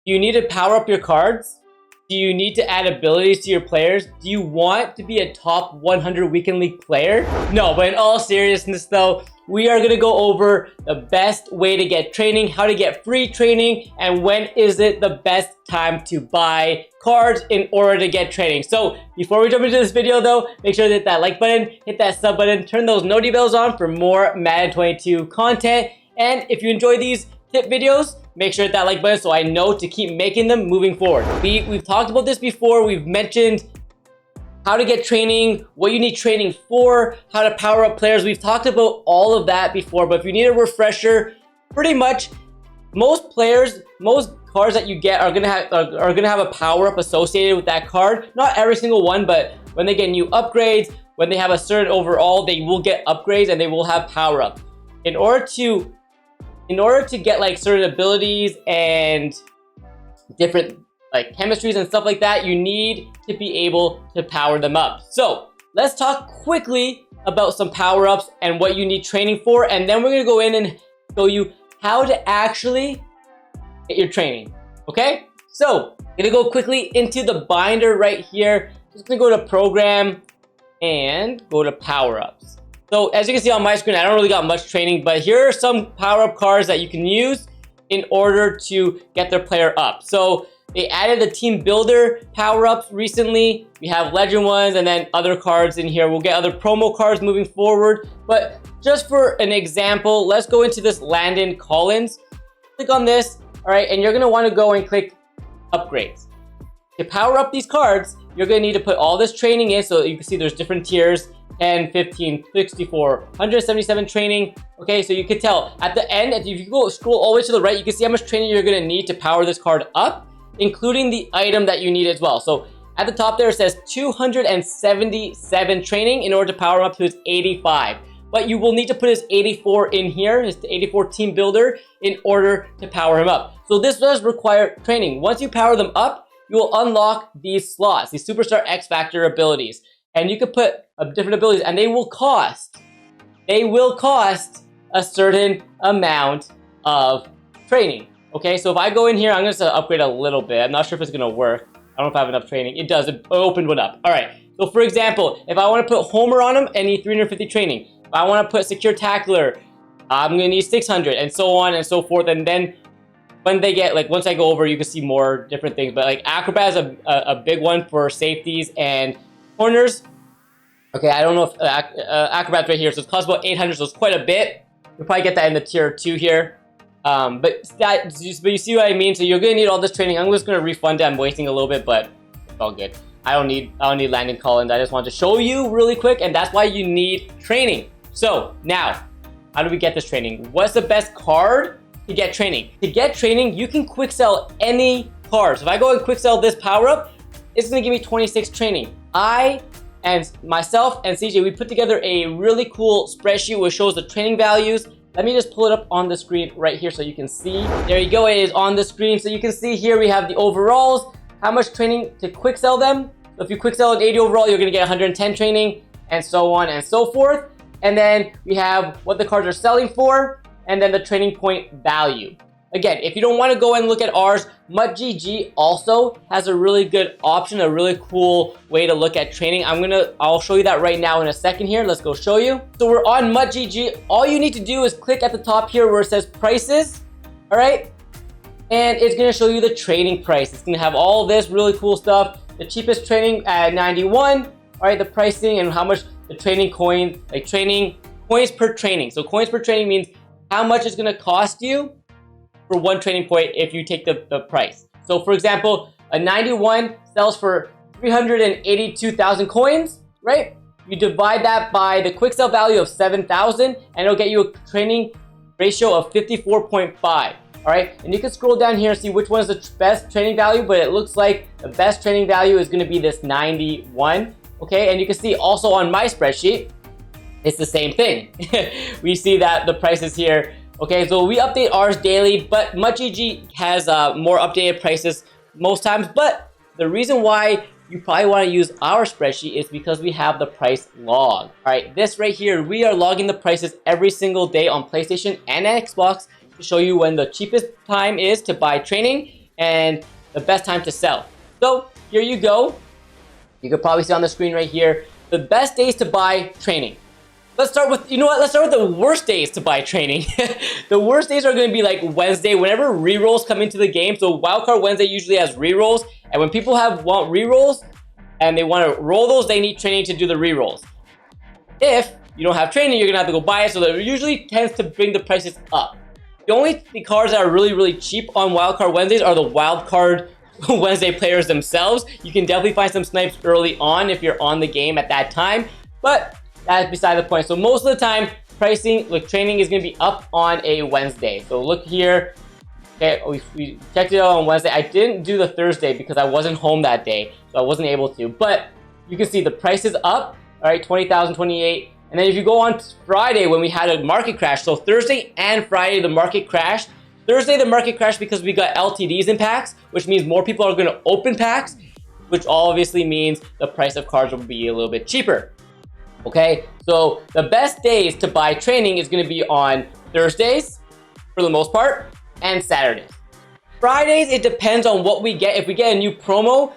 Do you need to power up your cards? Do you need to add abilities to your players? Do you want to be a top 100 weekend league player? No, but in all seriousness though, we are going to go over the best way to get training, how to get free training, and when is it the best time to buy cards in order to get training. So before we jump into this video though, make sure to hit that like button, hit that sub button, turn those noti bells on for more Madden 22 content. And if you enjoy these tip videos, make sure to hit that like button so I know to keep making them moving forward. We've talked about this before. We've mentioned how to get training, what you need training for, how to power up players. We've talked about all of that before, but if you need a refresher, pretty much most players, most cards that you get are gonna have a power up associated with that card. Not every single one, but when they get new upgrades, when they have a certain overall, they will get upgrades and they will have power up. In order to get like certain abilities and different like chemistries and stuff like that, you need to be able to power them up. So let's talk quickly about some power-ups and what you need training for, and then we're gonna go in and show you how to actually get your training. Okay, so I'm gonna go quickly into the binder right here. Just gonna go to program and go to power-ups. So as you can see on my screen, I don't really got much training, but here are some power-up cards that you can use in order to get their player up. So they added the team builder power-ups recently. We have legend ones and then other cards in here. We'll get other promo cards moving forward. But just for an example, let's go into this Landon Collins. Click on this, all right, and you're gonna wanna go and click upgrades. To power up these cards, you're gonna need to put all this training in, so you can see there's different tiers. 10, 15, 64, 177 training. Okay, so you can tell at the end, if you go scroll all the way to the right, you can see how much training you're gonna need to power this card up, including the item that you need as well. So at the top there, it says 277 training in order to power him up to his 85. But you will need to put his 84 in here, his 84 team builder, in order to power him up. So this does require training. Once you power them up, you will unlock these slots, these Superstar X Factor abilities. And you can put different abilities, and they will cost a certain amount of training. Okay, so if I go in here, I'm gonna upgrade a little bit. I'm not sure if it's gonna work. I don't know if I have enough training. It does, it opened one up. All right, so for example, if I wanna put Homer on him, I need 350 training. If I wanna put Secure Tackler, I'm gonna need 600, and so on and so forth. And then when they get, like, once I go over, you can see more different things. But like Acrobat is a big one for safeties and corners. Okay, I don't know if Acrobat's right here, so it costs about 800, so it's quite a bit. You'll probably get that in the tier 2 here. But you see what I mean? So you're gonna need all this training. I'm just gonna refund it. I'm wasting a little bit, but it's all good. I don't need Landon Collins. I just want to show you really quick, and that's why you need training. So now, how do we get this training? What's the best card to get training? To get training, you can quick sell any card. So if I go and quick sell this power up, it's gonna give me 26 training. I and myself and CJ, we put together a really cool spreadsheet which shows the training values. Let me just pull it up on the screen right here so you can see. There you go, it is on the screen. So you can see here we have the overalls, how much training to quick sell them. So if you quick sell an 80 overall, you're gonna get 110 training, and so on and so forth. And then we have what the cards are selling for, and then the training point value. Again, if you don't want to go and look at ours, MutGG also has a really good option, a really cool way to look at training. I'll show you that right now in a second here. Let's go show you. So we're on MutGG. All you need to do is click at the top here where it says prices, all right? And it's gonna show you the training price. It's gonna have all this really cool stuff. The cheapest training at 91, all right, the pricing and how much the training coins, like training, coins per training. So coins per training means how much it's gonna cost you for one training point if you take the price. So for example, a 91 sells for 382,000 coins, right? You divide that by the quick sell value of 7,000 and it'll get you a training ratio of 54.5, all right? And you can scroll down here and see which one is the best training value, but it looks like the best training value is gonna be this 91, okay? And you can see also on my spreadsheet, it's the same thing. We see that the prices here. Okay, so we update ours daily, but MutGG has more updated prices most times. But the reason why you probably want to use our spreadsheet is because we have the price log. All right, this right here, we are logging the prices every single day on PlayStation and Xbox to show you when the cheapest time is to buy training and the best time to sell. So here you go. You can probably see on the screen right here, the best days to buy training. Let's start with, you know what, let's start with the worst days to buy training. The worst days are going to be like Wednesday, whenever rerolls come into the game. So Wildcard Wednesday usually has rerolls, and when people want rerolls and they want to roll those, they need training to do the rerolls. If you don't have training, you're going to have to go buy it, so that usually tends to bring the prices up. The only cards that are really, really cheap on Wildcard Wednesdays are the Wildcard Wednesday players themselves. You can definitely find some snipes early on if you're on the game at that time, but that's beside the point. So most of the time, pricing, like training, is going to be up on a Wednesday. So look here. Okay, we checked it out on Wednesday. I didn't do the Thursday because I wasn't home that day, so I wasn't able to. But you can see the price is up. All right, 20,000, 28. And then if you go on Friday when we had a market crash, so Thursday and Friday the market crashed. Thursday the market crashed because we got LTDs in packs, which means more people are going to open packs, which obviously means the price of cards will be a little bit cheaper. Okay, so the best days to buy training is going to be on Thursdays, for the most part, and Saturdays. Fridays, it depends on what we get. If we get a new promo,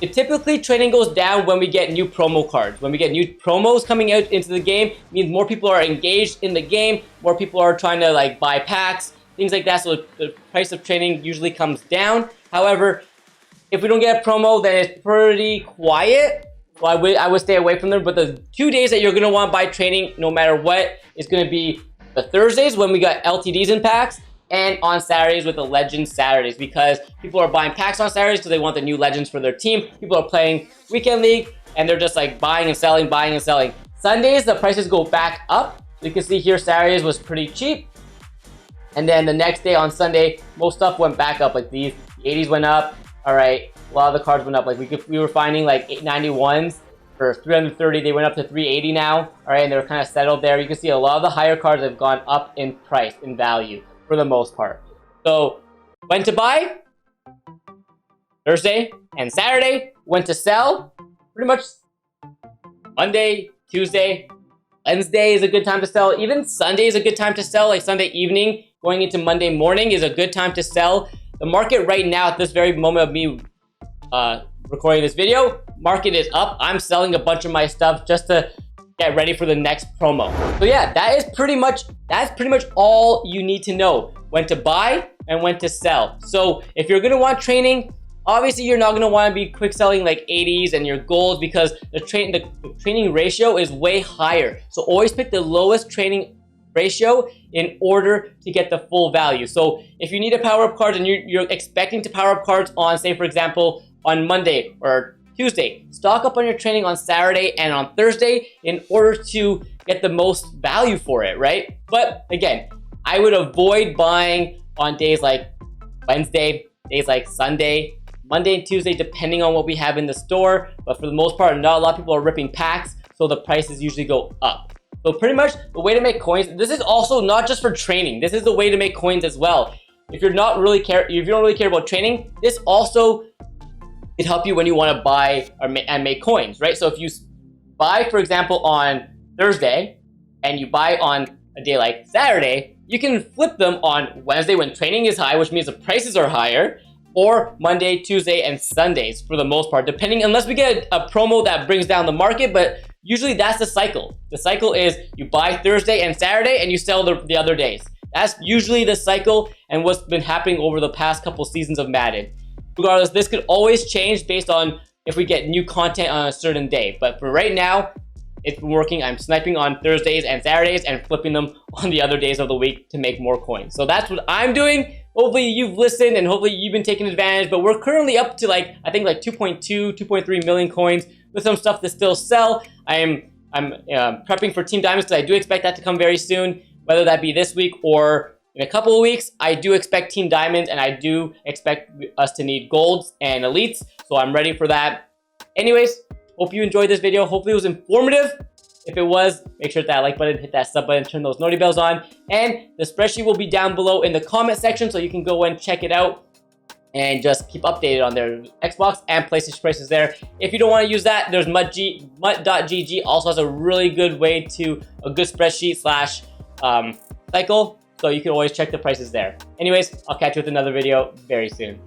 typically training goes down when we get new promo cards. When we get new promos coming out into the game, it means more people are engaged in the game, more people are trying to like buy packs, things like that, so the price of training usually comes down. However, if we don't get a promo, then it's pretty quiet. So I would stay away from them. But the 2 days that you're going to want to buy training, no matter what, is going to be the Thursdays when we got LTDs in packs, and on Saturdays with the Legends Saturdays, because people are buying packs on Saturdays because they want the new Legends for their team. People are playing Weekend League, and they're just like buying and selling, buying and selling. Sundays, the prices go back up. You can see here Saturdays was pretty cheap. And then the next day on Sunday, most stuff went back up. Like these, the 80s went up. All right, a lot of the cards went up. Like we were finding like 891s for 330. They went up to 380 now. All right, and they were kind of settled there. You can see a lot of the higher cards have gone up in price, in value, for the most part. So when to buy? Thursday and Saturday. When to sell? Pretty much Monday, Tuesday, Wednesday is a good time to sell. Even Sunday is a good time to sell. Like Sunday evening going into Monday morning is a good time to sell. The market right now at this very moment of me recording this video, market is up. I'm selling a bunch of my stuff just to get ready for the next promo. So yeah, that's pretty much all you need to know, when to buy and when to sell. So if you're gonna want training, obviously you're not gonna want to be quick selling like 80s and your golds, because the training ratio is way higher. So always pick the lowest training ratio in order to get the full value. So if you need a power up card and you're expecting to power up cards on, say for example, on Monday or Tuesday, stock up on your training on Saturday and on Thursday in order to get the most value for it, right? But again, I would avoid buying on days like Wednesday, days like Sunday, Monday and Tuesday, depending on what we have in the store. But for the most part, not a lot of people are ripping packs, so the prices usually go up. So pretty much the way to make coins, this is also not just for training. This is the way to make coins as well. If you don't really care about training, this also could help you when you want to buy and make coins, right? So if you buy, for example, on Thursday and you buy on a day like Saturday, you can flip them on Wednesday when training is high, which means the prices are higher, or Monday, Tuesday, and Sundays for the most part, depending, unless we get a promo that brings down the market, but usually that's the cycle. The cycle is you buy Thursday and Saturday and you sell the other days. That's usually the cycle and what's been happening over the past couple seasons of Madden. Regardless, this could always change based on if we get new content on a certain day. But for right now, it's been working. I'm sniping on Thursdays and Saturdays and flipping them on the other days of the week to make more coins. So that's what I'm doing. Hopefully you've listened and hopefully you've been taking advantage. But we're currently up to I think 2.2, 2.3 million coins with some stuff to still sell. I'm prepping for Team Diamonds because I do expect that to come very soon, whether that be this week or in a couple of weeks. I do expect Team Diamonds, and I do expect us to need golds and elites, so I'm ready for that. Anyways, hope you enjoyed this video. Hopefully it was informative. If it was, make sure to hit that like button, hit that sub button, turn those noti bells on, and the spreadsheet will be down below in the comment section, so you can go and check it out and just keep updated on their Xbox and PlayStation prices there. If you don't want to use that, there's mut.gg also has a really good way to a good spreadsheet slash cycle, so you can always check the prices there. Anyways, I'll catch you with another video very soon.